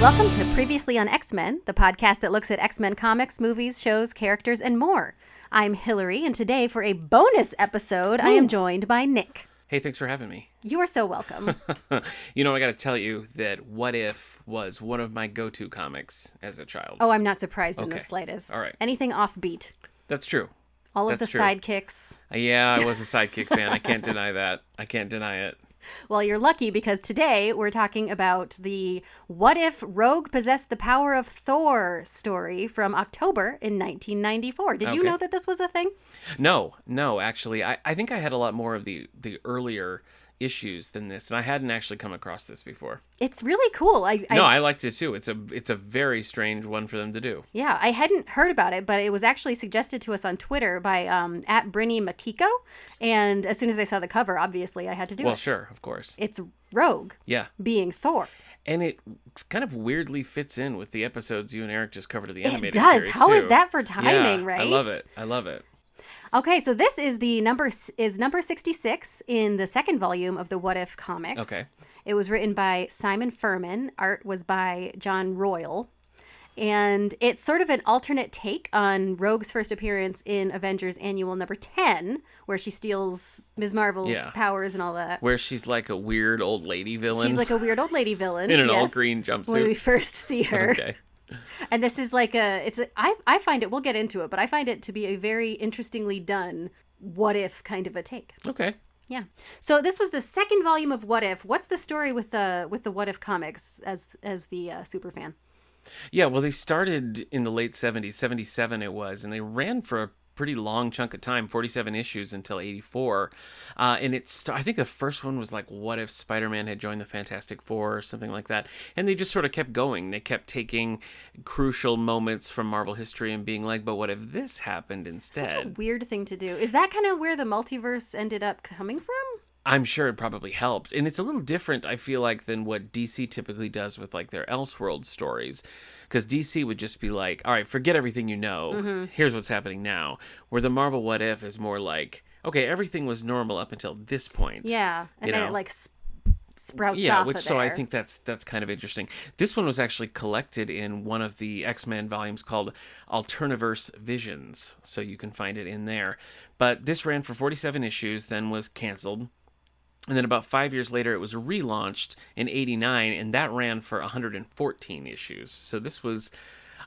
Welcome to Previously on X-Men, the podcast that looks at X-Men comics, movies, shows, characters, and more. I'm Hilary, and today for a bonus episode, I am joined by Nick. Hey, thanks for having me. You are so welcome. You know, I got to tell you that What If was one of my go-to comics as a child. Oh, I'm not surprised in the slightest. All right. Anything offbeat. That's true. All of the sidekicks. Yeah, I was a sidekick fan. I can't deny that. I can't deny it. Well, you're lucky because today we're talking about the What If Rogue Possessed the Power of Thor story from October in 1994. Did you know that this was a thing? No, actually. I think I had a lot more of the earlier issues than this, and I hadn't actually come across this before. It's really cool. I liked it too. It's a very strange one for them to do. Yeah, I hadn't heard about it, but it was actually suggested to us on Twitter by at Brinny Makiko, and as soon as I saw the cover, obviously I had to do it. Well, sure, of course. It's Rogue being Thor. And it kind of weirdly fits in with the episodes you and Eric just covered of the animated series. It does. Series, How too. is that for timing, Yeah, right? I love it. Okay, so this is number 66 in the second volume of the What If comics. Okay. It was written by Simon Furman. Art was by John Royal. And it's sort of an alternate take on Rogue's first appearance in Avengers Annual number 10, where she steals Ms. Marvel's powers and all that. Where she's like a weird old lady villain. She's like a weird old lady villain. In an all green jumpsuit. When we first see her. Okay. And this is like I find it, we'll get into it, but I find it to be a very interestingly done what if kind of a take. Okay. Yeah. So this was the second volume of What If. What's the story with the What If comics as the super fan? Yeah, well, they started in the late 70s, 77 it was, and they ran for a pretty long chunk of time, 47 issues until 84. And I think the first one was like, what if Spider-Man had joined the Fantastic Four or something like that? And they just sort of kept going. They kept taking crucial moments from Marvel history and being like, but what if this happened instead? Such a weird thing to do. Is that kind of where the multiverse ended up coming from? I'm sure it probably helped. And it's a little different, I feel like, than what DC typically does with like their Elseworld stories. Because DC would just be like, all right, forget everything you know. Mm-hmm. Here's what's happening now. Where the Marvel What If is more like, okay, everything was normal up until this point. Yeah. And then it like sprouts off yeah, of which there. so I think that's kind of interesting. This one was actually collected in one of the X-Men volumes called Alterniverse Visions. So you can find it in there. But this ran for 47 issues, then was canceled. And then about 5 years later, it was relaunched in 89, and that ran for 114 issues. So this was,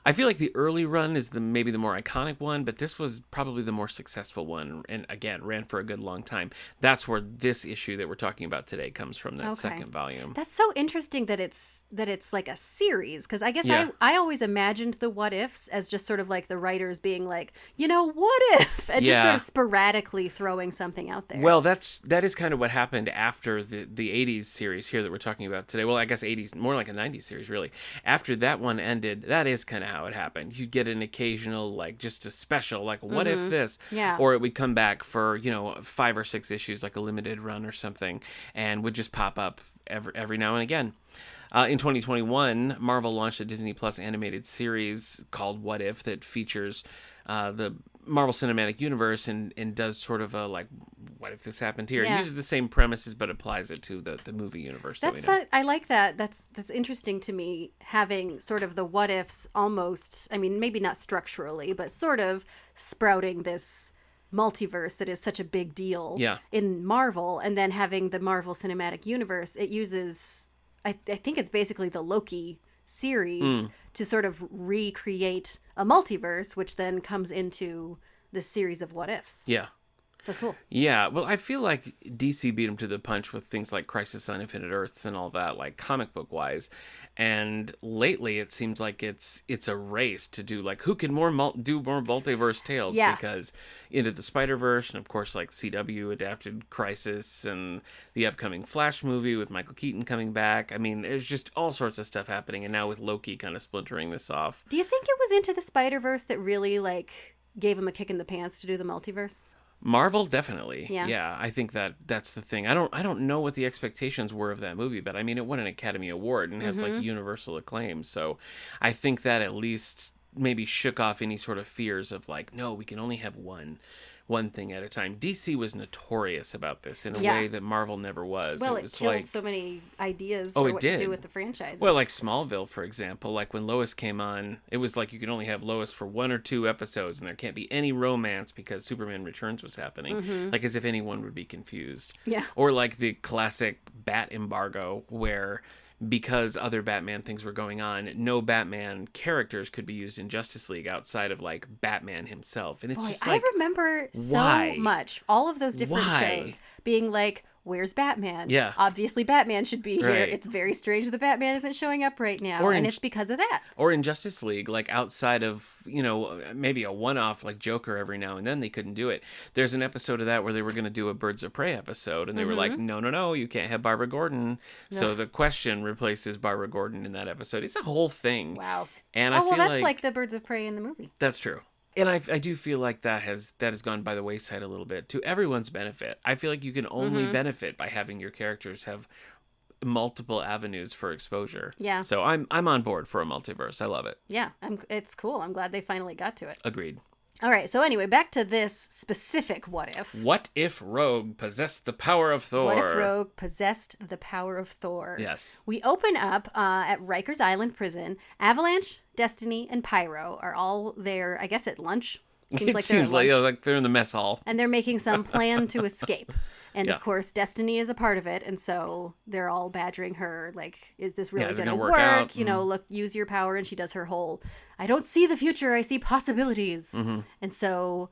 I feel like the early run is maybe the more iconic one, but this was probably the more successful one, and again, ran for a good long time. That's where this issue that we're talking about today comes from, that second volume. That's so interesting that it's like a series, because I guess I always imagined the What Ifs as just sort of like the writers being like, what if? And just sort of sporadically throwing something out there. Well, that is kind of what happened after the 80s series here that we're talking about today. Well, I guess 80s, more like a 90s series, really. After that one ended, that is kind of how it happened. You'd get an occasional, like, just a special, like, what if this? Yeah. Or it would come back for, 5 or 6 issues, like a limited run or something, and would just pop up every now and again. In 2021, Marvel launched a Disney Plus animated series called What If that features the Marvel Cinematic Universe and does sort of a, like, what if this happened here? Yeah. It uses the same premises but applies it to the movie universe. I like that. That's interesting to me, having sort of the what ifs almost, I mean, maybe not structurally, but sort of sprouting this multiverse that is such a big deal in Marvel, and then having the Marvel Cinematic Universe. It uses, I think it's basically the Loki series to sort of recreate a multiverse, which then comes into this series of what ifs. Yeah. That's cool. Yeah, well, I feel like DC beat him to the punch with things like Crisis on Infinite Earths and all that, like comic book wise. And lately, it seems like it's a race to do like who can do more multiverse tales. Yeah. Because Into the Spider-Verse, and of course, like CW adapted Crisis and the upcoming Flash movie with Michael Keaton coming back. I mean, there's just all sorts of stuff happening, and now with Loki kind of splintering this off. Do you think it was Into the Spider-Verse that really like gave him a kick in the pants to do the multiverse? Marvel, definitely. Yeah, I think that's the thing. I don't know what the expectations were of that movie, but I mean, it won an Academy Award and has like universal acclaim. So I think that at least maybe shook off any sort of fears of like, no, we can only have one. one thing at a time. DC was notorious about this in a Yeah. way that Marvel never was. Well, it was killed like, so many ideas Oh, for it what did. to do with the franchises. well, like Smallville, for example, like when Lois came on, it was like you could only have Lois for 1 or 2 episodes and there can't be any romance because Superman Returns was happening. Like as if anyone would be confused. Yeah. Or like the classic Bat embargo where because other Batman things were going on, no Batman characters could be used in Justice League outside of like Batman himself. And it's Boy, just like, I remember so why? much all of those different Why? shows being like, where's Batman? Yeah. Obviously Batman should be here. Right. It's very strange that Batman isn't showing up right now. Or And in- it's because of that. Or in Justice League, like outside of, maybe a one-off like Joker every now and then, they couldn't do it. There's an episode of that where they were going to do a Birds of Prey episode, and they were like, no, you can't have Barbara Gordon. So the Question replaces Barbara Gordon in that episode. It's a whole thing. Wow. And Oh, I well, feel that's like the Birds of Prey in the movie. That's true. And I do feel like that has gone by the wayside a little bit to everyone's benefit. I feel like you can only benefit by having your characters have multiple avenues for exposure. Yeah. So I'm on board for a multiverse. I love it. Yeah, it's cool. I'm glad they finally got to it. Agreed. All right, so anyway, back to this specific what if. What if Rogue possessed the power of Thor? What if Rogue possessed the power of Thor? Yes. We open up at Rikers Island Prison. Avalanche, Destiny, and Pyro are all there, I guess, at lunch. It seems like, like they're in the mess hall. And they're making some plan to escape. And Yeah. of course, Destiny is a part of it. And so they're all badgering her, like, is this really is it going to gonna work? work out? Look, use your power. And she does her whole, I don't see the future, I see possibilities. And so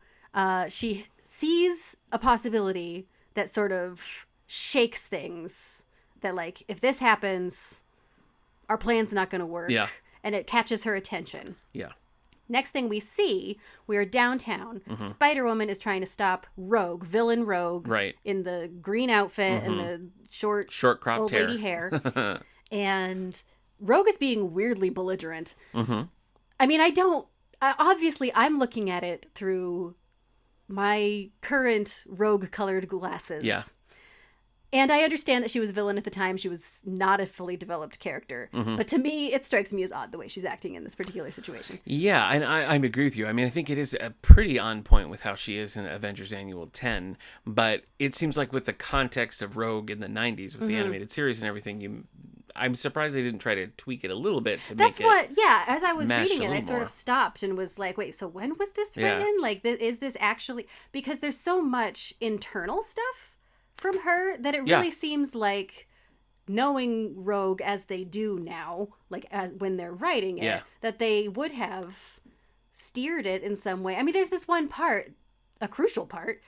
she sees a possibility that sort of shakes things. That, like, if this happens, our plan's not going to work. Yeah. And it catches her attention. Yeah. Next thing we see, we're downtown. Spider-Woman is trying to stop villain Rogue, Right. in the green outfit and the short cropped old hair. lady hair. And Rogue is being weirdly belligerent. I mean, obviously I'm looking at it through my current Rogue-colored glasses. Yeah. And I understand that she was a villain at the time. She was not a fully developed character. But to me, it strikes me as odd the way she's acting in this particular situation. Yeah, and I agree with you. I mean, I think it is pretty on point with how she is in Avengers Annual 10, but it seems like with the context of Rogue in the 90s with the animated series and everything, I'm surprised they didn't try to tweak it a little bit to make it. Yeah, as I was mesh reading a it, I little sort more. of stopped and was like, wait, so when was this Yeah. written? Like, is this actually... Because there's so much internal stuff from her that it really Yeah. seems like knowing Rogue as they do now, like when they're writing it, Yeah. that they would have steered it in some way. I mean, there's this one part, a crucial part.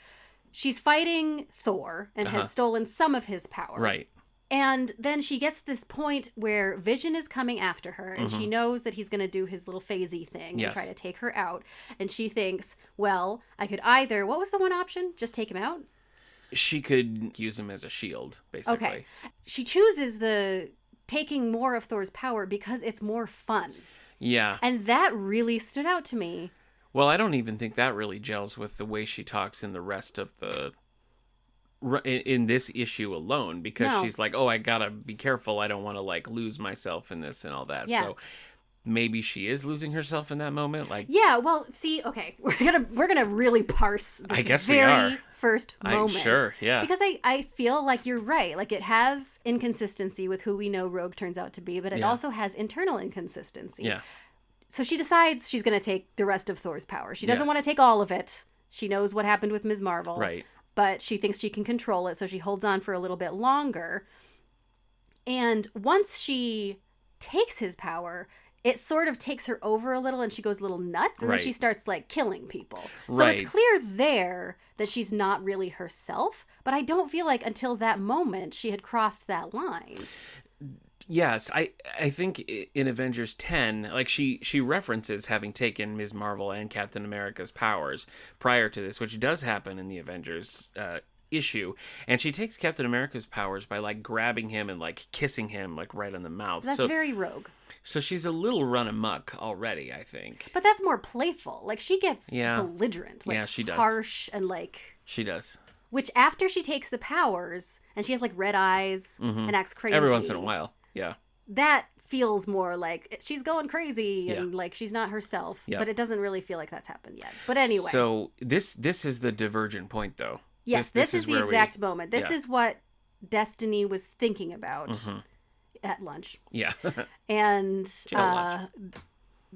She's fighting Thor and has stolen some of his power. Right. And then she gets this point where Vision is coming after her, and she knows that he's going to do his little phasey thing Yes. and try to take her out. And she thinks, well, I could either, what was the one option? Just take him out? She could use him as a shield, basically. Okay. She chooses the taking more of Thor's power because it's more fun. Yeah. And that really stood out to me. Well, I don't even think that really gels with the way she talks in the rest of the... in this issue alone, because No. she's like, oh, I gotta be careful. I don't want to, like, lose myself in this and all that. Yeah. So maybe she is losing herself in that moment. Like, Yeah, well, see, okay, we're gonna really parse this I guess we very are. first moment. Sure, yeah. Because I feel like you're right. Like, it has inconsistency with who we know Rogue turns out to be, but it Yeah. also has internal inconsistency. Yeah. So she decides she's gonna take the rest of Thor's power. She doesn't Yes. want to take all of it. She knows what happened with Ms. Marvel. Right. But she thinks she can control it, so she holds on for a little bit longer. And once she takes his power, it sort of takes her over a little and she goes a little nuts, and Right. then she starts, like, killing people. So Right. it's clear there that she's not really herself, but I don't feel like until that moment she had crossed that line. Yes, I think in Avengers 10, like she references having taken Ms. Marvel and Captain America's powers prior to this, which does happen in the Avengers issue, and she takes Captain America's powers by, like, grabbing him and, like, kissing him, like, right on the mouth. That's very Rogue. So she's a little run amok already, I think. But that's more playful. Like, she gets Yeah. belligerent, like, Yeah, she does. harsh, and, like... She does. Which, after she takes the powers, and she has, like, red eyes and acts crazy. Every once in a while, yeah. that feels more like she's going crazy and like she's not herself. But it doesn't really feel like that's happened yet. But anyway. So this is the divergent point, though. Yes, this is the exact moment. This is what Destiny was thinking about at lunch. Yeah. And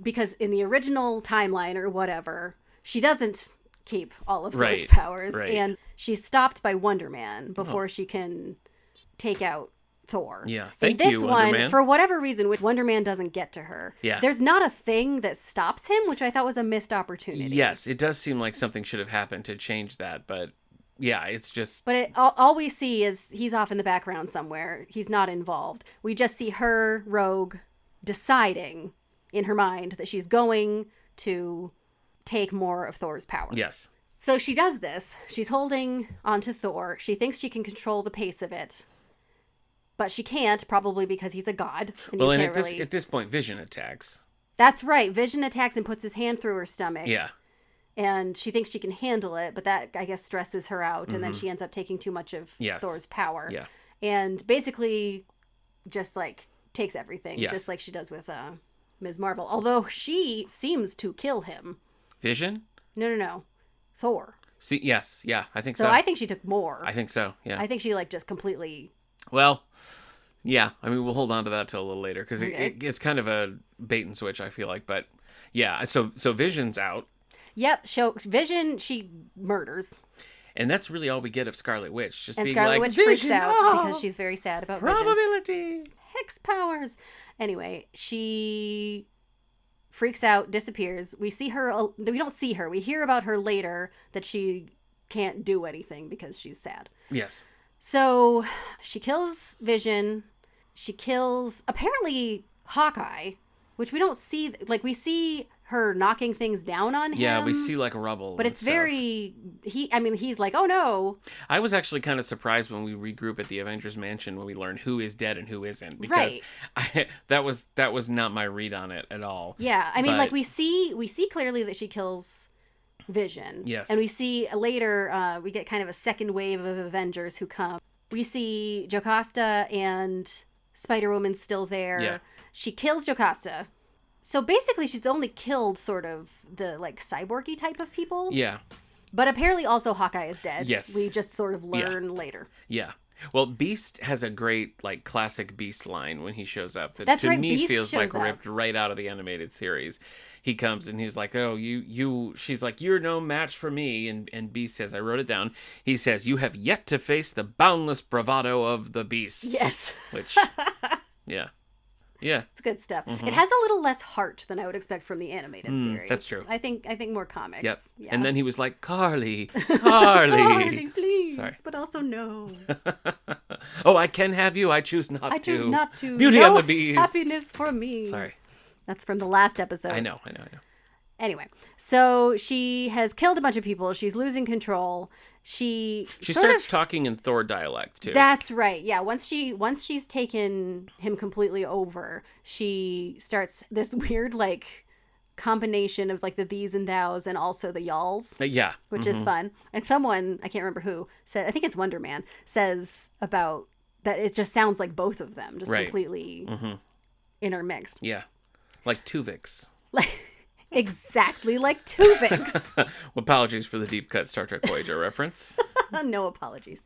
because in the original timeline or whatever, she doesn't keep all of those powers. Right. And she's stopped by Wonder Man before she can take out Thor. Yeah, thank you, Wonder Man. This one, for whatever reason, Wonder Man doesn't get to her. Yeah. There's not a thing that stops him, which I thought was a missed opportunity. Yes, it does seem like something should have happened to change that, but yeah, it's just... But all we see is he's off in the background somewhere. He's not involved. We just see her, Rogue, deciding in her mind that she's going to take more of Thor's power. Yes. So she does this. She's holding onto Thor. She thinks she can control the pace of it. But she can't, probably because he's a god. And at this point, Vision attacks. That's right. Vision attacks and puts his hand through her stomach. Yeah. And she thinks she can handle it, but that, I guess, stresses her out. And then she ends up taking too much of Thor's power. Yeah. And basically just, like, takes everything. Yes. Just like she does with Ms. Marvel. Although she seems to kill him. Vision? No. Thor. See, yes. Yeah, I think so. So I think she took more. I think so, yeah. I think she, like, just completely... Well, yeah. I mean, we'll hold on to that till a little later because it's kind of a bait and switch, I feel like. But yeah, so Vision's out. Yep. Vision, she murders. And that's really all we get of Scarlet Witch. Just and being Scarlet like, Witch Vision, freaks out because she's very sad about probability. Vision. Hex powers. Anyway, she freaks out, disappears. We see her. We don't see her. We hear about her later that she can't do anything because she's sad. Yes. So she kills Vision. She kills, apparently, Hawkeye, which we don't see. Like, we see her knocking things down on him. Yeah, we see, like, rubble. But it's very... he's like, oh, no. I was actually kind of surprised when we regroup at the Avengers Mansion when we learn who is dead and who isn't. Because that was not my read on it at all. Yeah, I mean, like, we see clearly that she kills... Vision. Yes. And we see later, we get kind of a second wave of Avengers who come. We see Jocasta and Spider-Woman still there. Yeah. She kills Jocasta. So basically she's only killed sort of the like cyborgy type of people. Yeah. But apparently also Hawkeye is dead. Yes. We just sort of learn later. Yeah. Well, Beast has a great, like, classic Beast line when he shows up. That That's to right, me Beast feels like shows ripped right out of the animated series. He comes and he's like, oh, she's like, you're no match for me. And Beast says, I wrote it down. He says, you have yet to face the boundless bravado of the Beast. Yes. Which, yeah. Yeah. It's good stuff. Mm-hmm. It has a little less heart than I would expect from the animated series. That's true. I think more comics. Yep. Yeah. And then he was like, Carly, Carly, please. Sorry. But also no. Oh, I can have you. I choose not to. I choose not to. Beauty no and the Beast. Happiness for me. Sorry. That's from the last episode. I know. Anyway, so she has killed a bunch of people. She's losing control. She starts talking in Thor dialect too. That's right. Yeah. Once she's taken him completely over, she starts this weird like combination of like the these and thous and also the y'alls. Yeah. Which is fun. And someone, I can't remember who, said, I think it's Wonder Man, says about that it just sounds like both of them, just completely intermixed. Yeah. Like Tuvix. Like exactly like Tuvix. Well, apologies for the deep cut Star Trek Voyager reference. No apologies.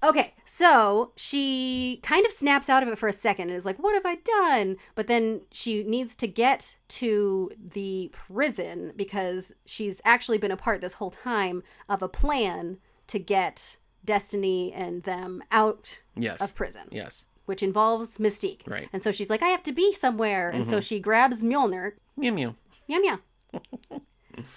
Okay, so she kind of snaps out of it for a second and is like, what have I done? But then she needs to get to the prison because she's actually been a part this whole time of a plan to get Destiny and them out of prison. Yes. Which involves Mystique. Right. And so she's like, I have to be somewhere. And so she grabs Mjolnir. Mew mew. Meow meow.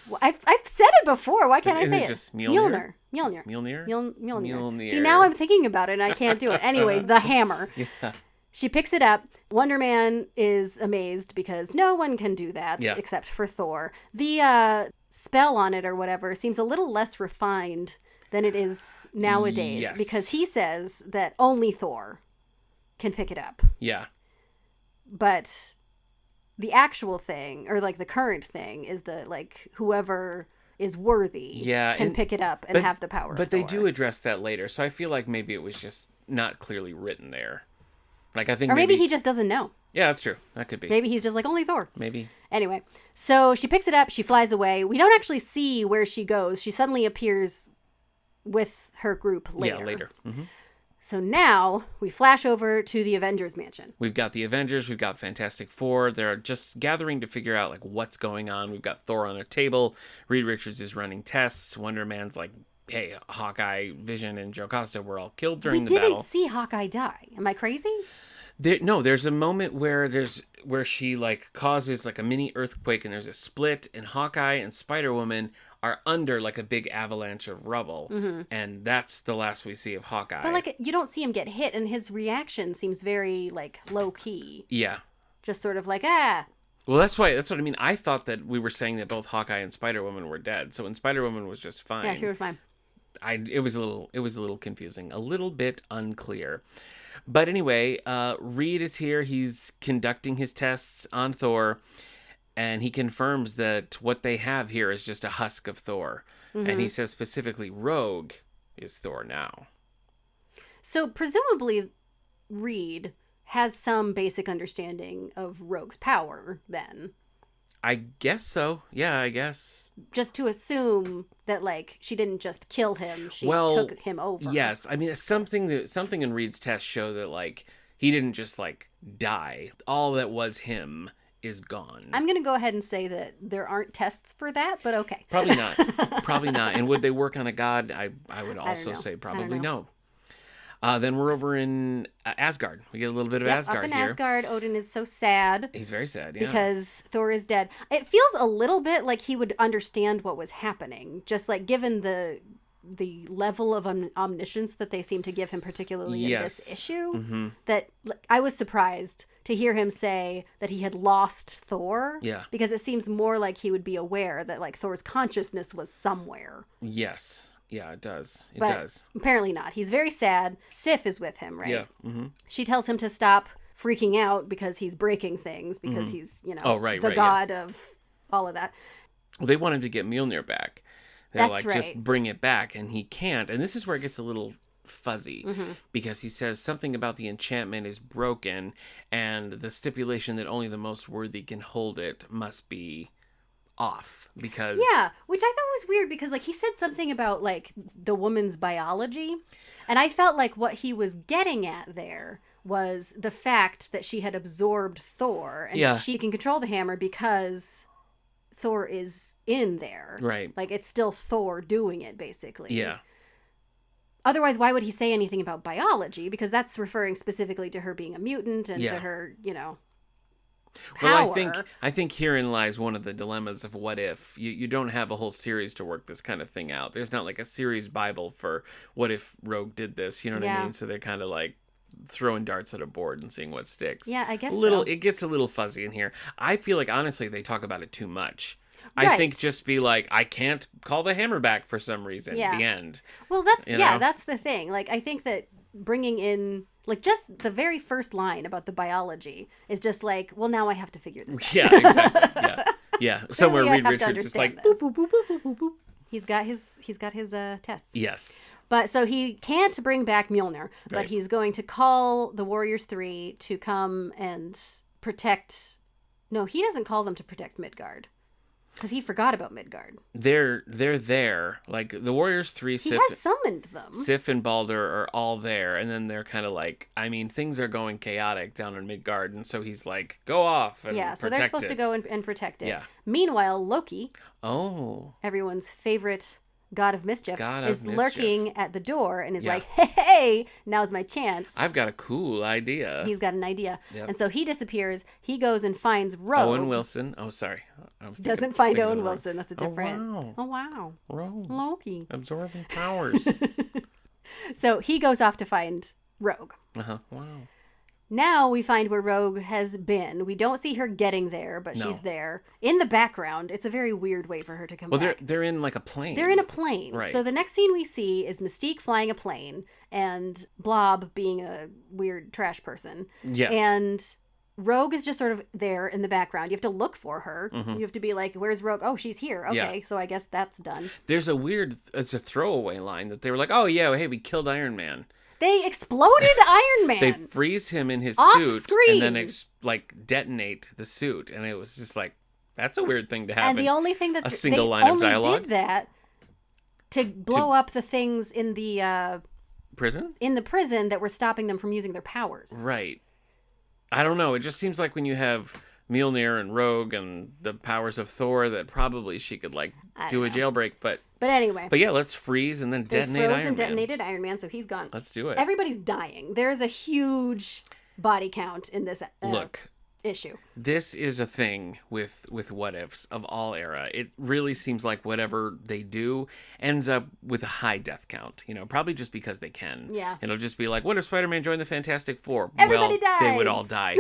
Well, I've said it before. Why can't I say it? Just Mjolnir? Mjolnir. Mjolnir. See, now I'm thinking about it and I can't do it. Anyway, the hammer. Yeah. She picks it up. Wonder Man is amazed because no one can do that except for Thor. The spell on it or whatever seems a little less refined than it is nowadays because he says that only Thor can pick it up. Yeah. But the actual thing, or like the current thing, is that like whoever is worthy can pick it up and have the power. But they do address that later, so I feel like maybe it was just not clearly written there. Like, I think Or maybe he just doesn't know. Yeah, that's true. That could be. Maybe he's just like, only Thor. Maybe. Anyway, so she picks it up. She flies away. We don't actually see where she goes. She suddenly appears with her group later. Yeah, later. So now we flash over to the Avengers mansion. We've got the Avengers. We've got Fantastic Four. They're just gathering to figure out like what's going on. We've got Thor on a table. Reed Richards is running tests. Wonder Man's like, hey, Hawkeye, Vision, and Joe Costa were all killed during the battle. We didn't see Hawkeye die. Am I crazy? There's a moment where she like causes like a mini earthquake and there's a split, and Hawkeye and Spider-Woman are under like a big avalanche of rubble, and that's the last we see of Hawkeye. But like, you don't see him get hit, and his reaction seems very like low key. Yeah, just sort of like ah. Well, that's what I mean. I thought that we were saying that both Hawkeye and Spider-Woman were dead. So when Spider-Woman was just fine, yeah, she was fine. It was a little confusing, a little bit unclear. But anyway, Reed is here. He's conducting his tests on Thor. And he confirms that what they have here is just a husk of Thor. And he says specifically, Rogue is Thor now. So presumably, Reed has some basic understanding of Rogue's power, then. I guess so. Yeah, I guess. Just to assume that, like, she didn't just kill him. She took him over. Yes. I mean, something in Reed's tests show that, like, he didn't just, like, die. All that was him is gone. I'm going to go ahead and say that there aren't tests for that, but okay. Probably not. Probably not. And would they work on a god? I would also say probably no. Then we're over in Asgard. We get a little bit of Asgard here. Up in here. Asgard, Odin is so sad. He's very sad, yeah. Because Thor is dead. It feels a little bit like he would understand what was happening, just like given the level of omniscience that they seem to give him, particularly in this issue, that I was surprised to hear him say that he had lost Thor. Yeah. Because it seems more like he would be aware that like Thor's consciousness was somewhere. Yes. Yeah, it does. It but does. Apparently not. He's very sad. Sif is with him, right? Yeah. She tells him to stop freaking out because he's breaking things, because he's, the god of all of that. Well, they want him to get Mjolnir back. They're That's like, right. just bring it back, and he can't. And this is where it gets a little fuzzy, because he says something about the enchantment is broken, and the stipulation that only the most worthy can hold it must be off, because which I thought was weird, because like he said something about like the woman's biology, and I felt like what he was getting at there was the fact that she had absorbed Thor, and she can control the hammer because Thor is in there, right? Like it's still Thor doing it, basically. Yeah. Otherwise, why would he say anything about biology? Because that's referring specifically to her being a mutant and to her, power. Well, I think herein lies one of the dilemmas of what if. You don't have a whole series to work this kind of thing out. There's not like a series Bible for what if Rogue did this, you know what I mean? So they're kind of like throwing darts at a board and seeing what sticks. Yeah, I guess It gets a little fuzzy in here. I feel like, honestly, they talk about it too much. Right. I think just be like, I can't call the hammer back for some reason. The end. Well, that's the thing. Like, I think that bringing in, like, just the very first line about the biology is just like, well, now I have to figure this out. Yeah, exactly. Yeah. Somewhere Reed Richards is like, boop, boop, boop, boop, boop, boop. He's got his tests. Yes. But so he can't bring back Mjolnir, but he's going to call the Warriors 3 to come and protect. No, he doesn't call them to protect Midgard. Because he forgot about Midgard. They're there. Like, the Warriors 3, He has summoned them. Sif and Balder are all there. And then they're kind of like, I mean, things are going chaotic down in Midgard. And so he's like, go off and so they're supposed to go and protect it. Yeah. Meanwhile, Loki, everyone's favorite god of mischief, is lurking at the door and is like, hey, now's my chance. I've got a cool idea. He's got an idea. Yep. And so he disappears. He goes and finds Rogue. Owen Wilson. Oh, sorry. Doesn't find Owen Wilson. That's a different. Oh, wow. Rogue. Loki. Absorbing powers. So he goes off to find Rogue. Wow. Now we find where Rogue has been. We don't see her getting there, but she's there. In the background, it's a very weird way for her to come back. Well, they're in like a plane. They're in a plane. Right. So the next scene we see is Mystique flying a plane and Blob being a weird trash person. Yes. And Rogue is just sort of there in the background. You have to look for her. You have to be like, where's Rogue? Oh, she's here. Okay, so I guess that's done. There's it's a throwaway line that they were like, oh, yeah, hey, we killed Iron Man. They exploded Iron Man. They freeze him in his Off suit screen. and then detonate the suit, and it was just like, that's a weird thing to happen. And the only thing that a single they line only of dialogue did that to blow up the things in the prison that were stopping them from using their powers. Right. I don't know. It just seems like when you have Mjolnir and Rogue and the powers of Thor, that probably she could do a jailbreak. But anyway. But yeah, let's freeze and then detonate Iron Man. They froze and detonated Iron Man, so he's gone. Let's do it. Everybody's dying. There's a huge body count in this issue. This is a thing with what ifs of all era. It really seems like whatever they do ends up with a high death count. Probably just because they can. Yeah. It'll just be like, what if Spider-Man joined the Fantastic Four? Everybody dies. They would all die.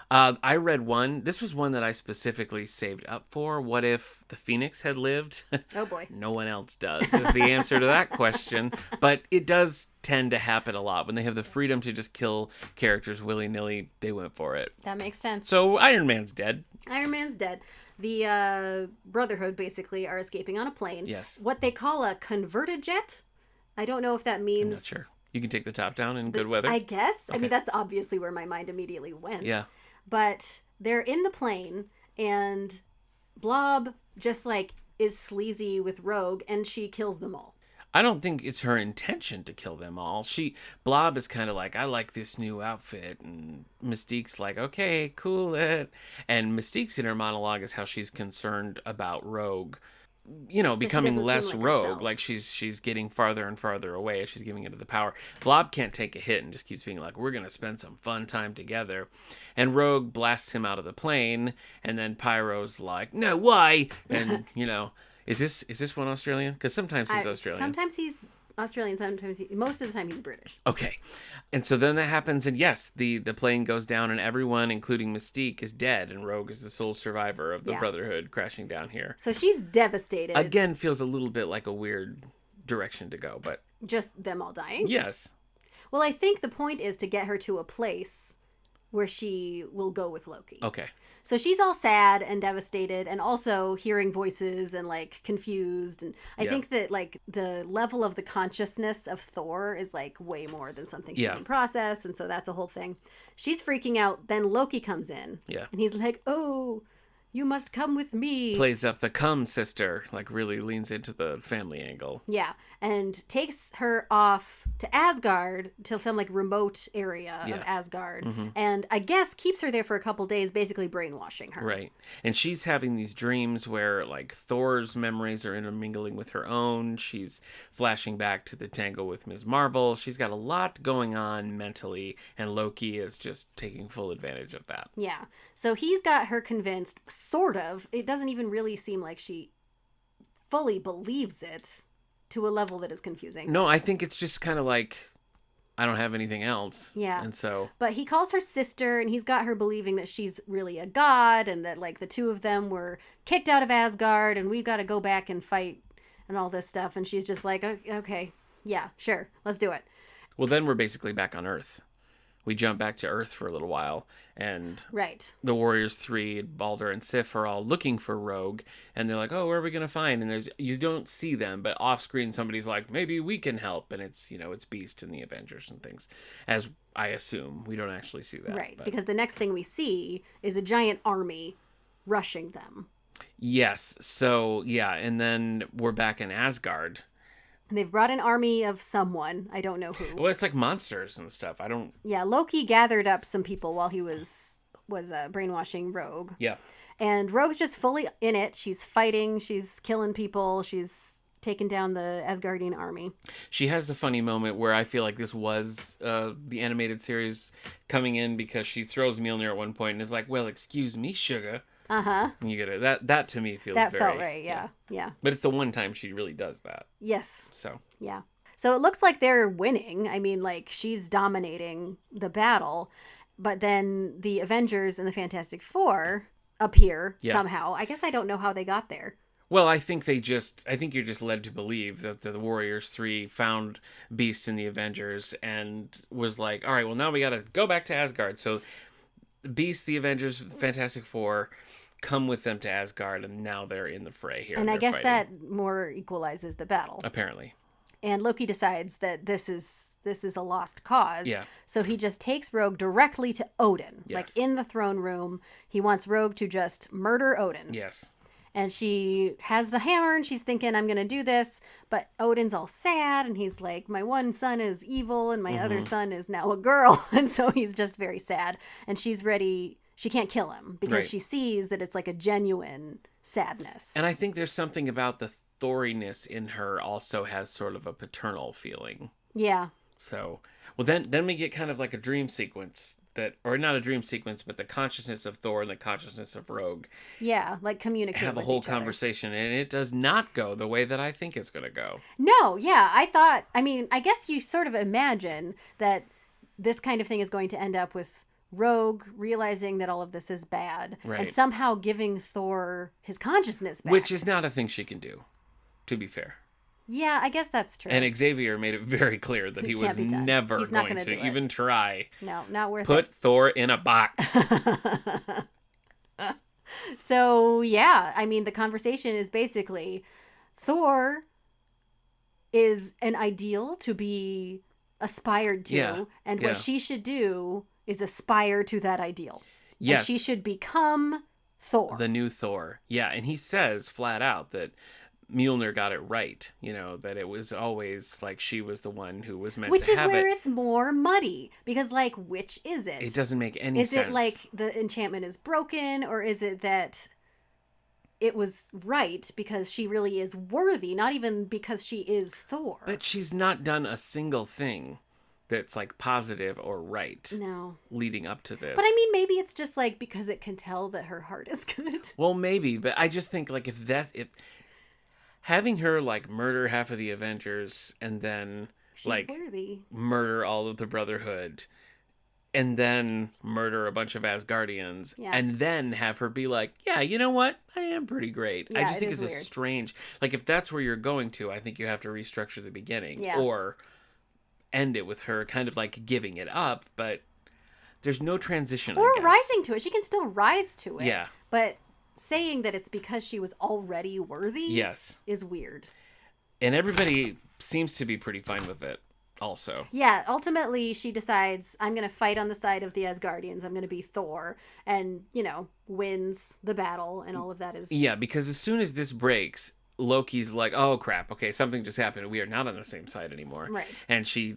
I read one. This was one that I specifically saved up for. What if the Phoenix had lived? Oh boy. No one else does is the answer to that question. But it does tend to happen a lot when they have the freedom to just kill characters willy-nilly. They went for it. That makes sense. So Iron Man's dead. Iron Man's dead. The Brotherhood basically are escaping on a plane. Yes. What they call a converted jet. I don't know if that means... I'm not sure. You can take the top down in good weather? I guess. Okay. I mean, that's obviously where my mind immediately went. Yeah. But they're in the plane, and Blob just, is sleazy with Rogue, and she kills them all. I don't think it's her intention to kill them all. Blob is kind of like, I like this new outfit, and Mystique's like, okay, cool it. And Mystique's inner monologue is how she's concerned about Rogue, becoming less Rogue. Herself. Like she's getting farther and farther away as she's giving into the power. Blob can't take a hit and just keeps being like, we're gonna spend some fun time together. And Rogue blasts him out of the plane, and then Pyro's like, no, why? And Is this one Australian? Because sometimes he's Australian. Sometimes he's Australian. Most of the time he's British. Okay. And so then that happens, and yes, the plane goes down, and everyone, including Mystique, is dead, and Rogue is the sole survivor of the Brotherhood crashing down here. So she's devastated. Again, feels a little bit like a weird direction to go, but... Just them all dying? Yes. Well, I think the point is to get her to a place where she will go with Loki. Okay. So she's all sad and devastated and also hearing voices and confused. And I think that the level of the consciousness of Thor is way more than something she can process. And so that's a whole thing. She's freaking out. Then Loki comes in. Yeah. And he's like, oh, you must come with me. Plays up the come sister, really leans into the family angle. Yeah. And takes her off to Asgard, to some remote area of Asgard. Mm-hmm. And I guess keeps her there for a couple days, basically brainwashing her. Right. And she's having these dreams where Thor's memories are intermingling with her own. She's flashing back to the tangle with Ms. Marvel. She's got a lot going on mentally, and Loki is just taking full advantage of that. Yeah. So he's got her convinced, sort of. It doesn't even really seem like she fully believes it. To a level that is confusing. No, I think it's just kind of I don't have anything else. Yeah. And so... But he calls her sister, and he's got her believing that she's really a god, and that, the two of them were kicked out of Asgard, and we've got to go back and fight, and all this stuff. And she's just like, okay, yeah, sure, let's do it. Well, then we're basically back on Earth. We jump back to Earth for a little while, and the Warriors 3, Balder and Sif are all looking for Rogue, and they're like, oh, where are we going to find? And you don't see them, but off screen somebody's like, maybe we can help, and it's, it's Beast and the Avengers and things, as I assume. We don't actually see that. Right, because the next thing we see is a giant army rushing them. Yes, so, yeah, and then we're back in Asgard. And they've brought an army of someone. I don't know who. Well, it's monsters and stuff. I don't... Yeah, Loki gathered up some people while he was brainwashing Rogue. Yeah. And Rogue's just fully in it. She's fighting. She's killing people. She's taking down the Asgardian army. She has a funny moment where I feel like this was the animated series coming in, because she throws Mjolnir at one point and is like, well, excuse me, sugar. Uh-huh. And you get it. That to me feels that very... That felt right, yeah. But it's the one time she really does that. Yes. So. Yeah. So it looks like they're winning. I mean, she's dominating the battle. But then the Avengers and the Fantastic Four appear somehow. I guess I don't know how they got there. Well, I think you're just led to believe that the Warriors 3 found Beast in the Avengers and was like, all right, well, now we got to go back to Asgard. So Beast, the Avengers, Fantastic Four come with them to Asgard, and now they're in the fray here. And I guess that more equalizes the battle. Apparently. And Loki decides that this is a lost cause. Yeah. So he just takes Rogue directly to Odin. Yes. Like in the throne room. He wants Rogue to just murder Odin. Yes. And she has the hammer and she's thinking, I'm going to do this. But Odin's all sad and he's like, my one son is evil and my other son is now a girl. And so he's just very sad. And she's ready. She can't kill him because she sees that it's like a genuine sadness. And I think there's something about the Thoriness in her also has sort of a paternal feeling. Yeah. So, well, then we get kind of like a dream sequence or not a dream sequence, but the consciousness of Thor and the consciousness of Rogue. Yeah, like communicate have a with whole each other. Conversation, and it does not go the way that I think it's going to go. No, yeah, I guess you sort of imagine that this kind of thing is going to end up with Rogue realizing that all of this is bad and somehow giving Thor his consciousness back. Which is not a thing she can do, to be fair. Yeah, I guess that's true. And Xavier made it very clear that he was never going to even try. No, not worth it. Put Thor in a box. So, yeah, I mean, the conversation is basically Thor is an ideal to be aspired to, and what she should do is aspire to that ideal. Yes. And she should become Thor. The new Thor. Yeah, and he says flat out that Mjolnir got it right, that it was always like she was the one who was meant to have it. Which is where it's more muddy, because like, which is it? It doesn't make any sense. Is it like the enchantment is broken, or is it that it was right because she really is worthy, not even because she is Thor? But she's not done a single thing that's like positive or right. No. Leading up to this. But I mean, maybe it's just like because it can tell that her heart is good. Well, maybe, but I just think like if having her like murder half of the Avengers and then she's like worthy. Murder all of the Brotherhood and then murder a bunch of Asgardians and then have her be like, yeah, you know what? I am pretty great. Yeah, I just think it's weird. a strange, like if that's where you're going to, I think you have to restructure the beginning or end it with her kind of like giving it up, but there's no transition. Or rising to it. She can still rise to it. Yeah. But saying that it's because she was already worthy is weird. And everybody seems to be pretty fine with it also. Yeah, ultimately she decides, I'm going to fight on the side of the Asgardians. I'm going to be Thor and, wins the battle and all of that is... Yeah, because as soon as this breaks, Loki's like, oh crap, okay, something just happened. We are not on the same side anymore. Right. And she,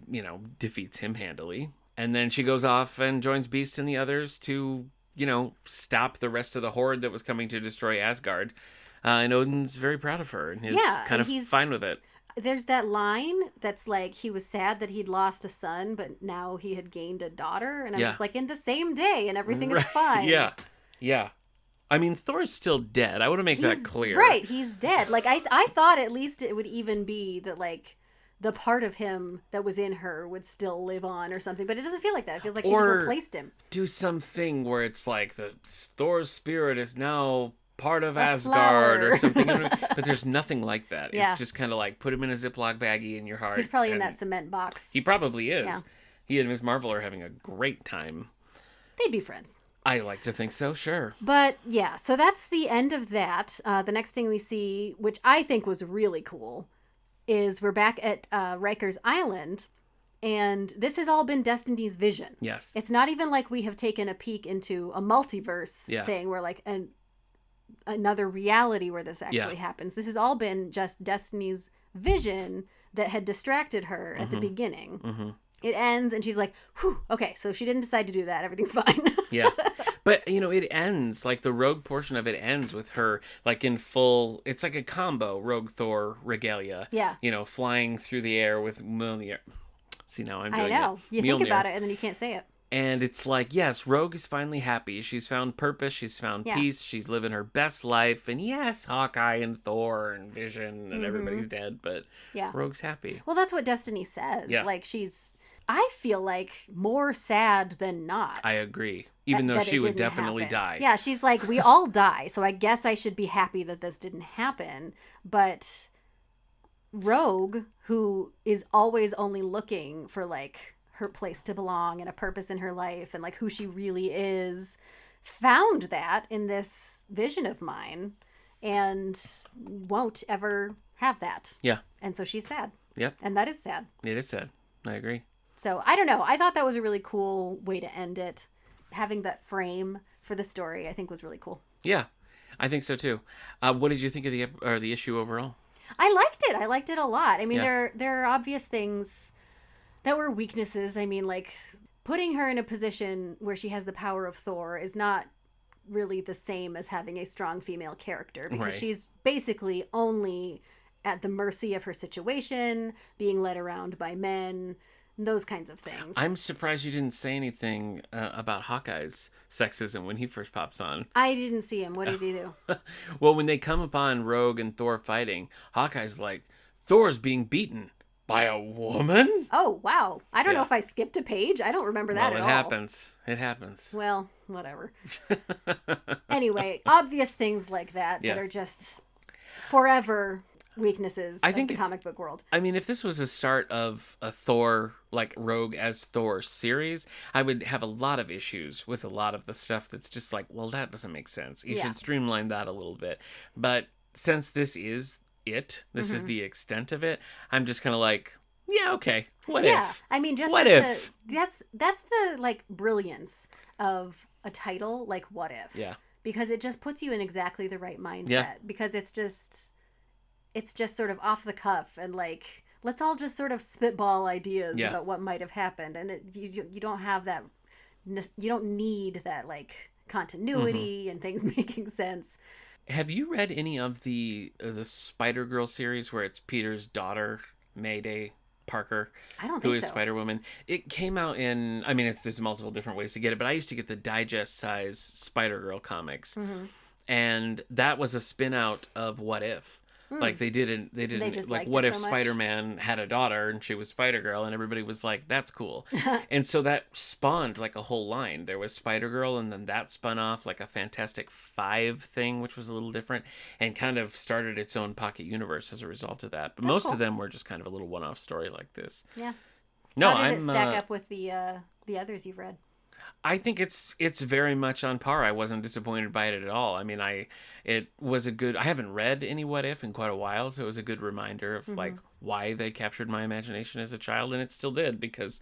defeats him handily. And then she goes off and joins Beast and the others to... stop the rest of the horde that was coming to destroy Asgard. And Odin's very proud of her and is kind of fine with it. There's that line that's like, he was sad that he'd lost a son, but now he had gained a daughter. And I'm just like, in the same day, and everything is fine. Yeah. Yeah. I mean, Thor's still dead. I want to make that clear. Right. He's dead. Like, I thought at least it would even be that, like, the part of him that was in her would still live on or something, but it doesn't feel like that. It feels like she just replaced him. Do something where it's like the Thor's spirit is now part of Asgard flower. Or something. But there's nothing like that. Yeah. It's just kind of like put him in a Ziploc baggie in your heart. He's probably in that cement box. He probably is. Yeah. He and Ms. Marvel are having a great time. They'd be friends. I like to think so, sure. But yeah, so that's the end of that. The next thing we see, which I think was really cool, is we're back at Riker's Island, and this has all been Destiny's vision. Yes. It's not even like we have taken a peek into a multiverse thing where like another reality where this actually happens. This has all been just Destiny's vision that had distracted her at the beginning. Mm-hmm. It ends and she's like, whew, okay, so she didn't decide to do that. Everything's fine. Yeah. But, it ends, like the Rogue portion of it ends with her, like in full, it's like a combo, Rogue Thor regalia. Yeah. Flying through the air with Mjolnir. See, now I'm doing it. I know. You think about it and then you can't say it. And it's like, yes, Rogue is finally happy. She's found purpose. She's found peace. She's living her best life. And yes, Hawkeye and Thor and Vision and everybody's dead, but Rogue's happy. Well, that's what Destiny says. Yeah. Like I feel like more sad than not. I agree. Even though she would definitely die. Yeah, she's like, we all die, so I guess I should be happy that this didn't happen. But Rogue, who is always only looking for like her place to belong and a purpose in her life and like who she really is, found that in this vision of mine and won't ever have that. Yeah. And so she's sad. Yep. And that is sad. It is sad. I agree. So, I don't know. I thought that was a really cool way to end it. Having that frame for the story, I think, was really cool. Yeah, I think so too. What did you think of the issue overall? I liked it. I liked it a lot. I mean, Yeah. there are obvious things that were weaknesses. I mean, like, putting her in a position where she has the power of Thor is not really the same as having a strong female character, because Right. she's basically only at the mercy of her situation, being led around by men, those kinds of things. I'm surprised you didn't say anything about Hawkeye's sexism when he first pops on. I didn't see him. What did he do? Well, when they come upon Rogue and Thor fighting, Hawkeye's like, Thor's being beaten by a woman? Oh, wow. I don't know Yeah. if I skipped a page. I don't remember that Well, at it all. happens. It happens. Well, whatever. Anyway, obvious things like that Yeah. that are just forever weaknesses I of think the if- comic book world. I mean, if this was a start of a Thor, like Rogue as Thor series, I would have a lot of issues with a lot of the stuff that's just like, well, that doesn't make sense. You Yeah. should streamline that a little bit. But since this is it, this is the extent of it, I'm just kind of like, yeah, okay. What Yeah, if? I mean, just What as if? that's the like brilliance of a title like What If. Yeah. Because it just puts you in exactly the right mindset. Yeah. Because it's just sort of off the cuff, and like, let's all just sort of spitball ideas Yeah. about what might have happened, and you don't have that, you don't need that like continuity and things making sense. Have you read any of the Spider-Girl series where it's Peter's daughter, Mayday Parker, I don't who think is so. Spider-Woman? It came out in, I mean, there's multiple different ways to get it, but I used to get the digest size Spider-Girl comics. Mm-hmm. And that was a spin out of What If. Like they didn't just like, liked what it if so much? Spider-Man had a daughter and she was Spider-Girl, and everybody was like, that's cool. And so that spawned like a whole line. There was Spider-Girl, and then that spun off like a Fantastic Five thing, which was a little different, and kind of started its own pocket universe as a result of that. But That's most cool. of them were just kind of a little one-off story like this. Yeah. No, How did I'm it stack up with the others you've read? I think it's very much on par. I wasn't disappointed by it at all. I mean, it was a good. I haven't read any What If in quite a while, so it was a good reminder of like why they captured my imagination as a child, and it still did, because,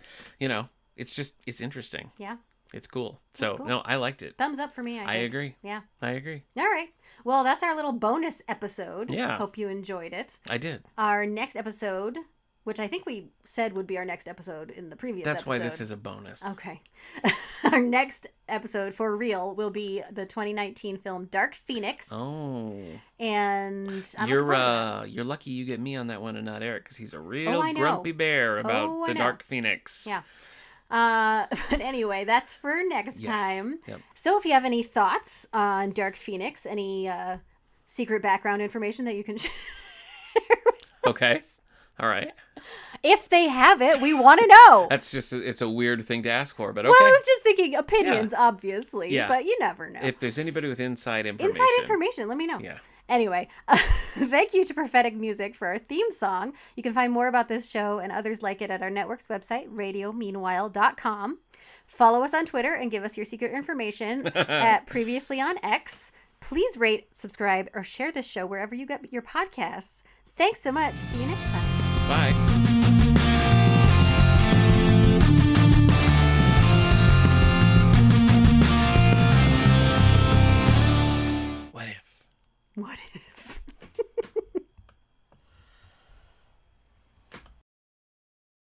it's interesting. Yeah. It's cool. So cool. no, I liked it. Thumbs up for me, I I think. agree. Yeah. I agree. All right. Well, that's our little bonus episode. Yeah. Hope you enjoyed it. I did. Our next episode, which I think we said would be our next episode in the previous That's episode. why this is a bonus. Okay. Our next episode for real will be the 2019 film Dark Phoenix. Oh, And I'm you're looking forward to you're lucky you get me on that one and not Eric, because he's a real I know. grumpy bear about Oh, I the know. Dark Phoenix. Yeah. But anyway, that's for next Yes. time. Yep. So if you have any thoughts on Dark Phoenix, any secret background information that you can share, Okay. All right. if they have it, we want to know. That's just it's a weird thing to ask for, but okay. Well, I was just thinking opinions, obviously, Yeah. but you never know. If there's anybody with inside information. Inside information, let me know. Yeah. Anyway, thank you to Prophetic Music for our theme song. You can find more about this show and others like it at our network's website, radiomeanwhile.com. Follow us on Twitter and give us your secret information at Previously on X. Please rate, subscribe, or share this show wherever you get your podcasts. Thanks so much. See you next time. Bye.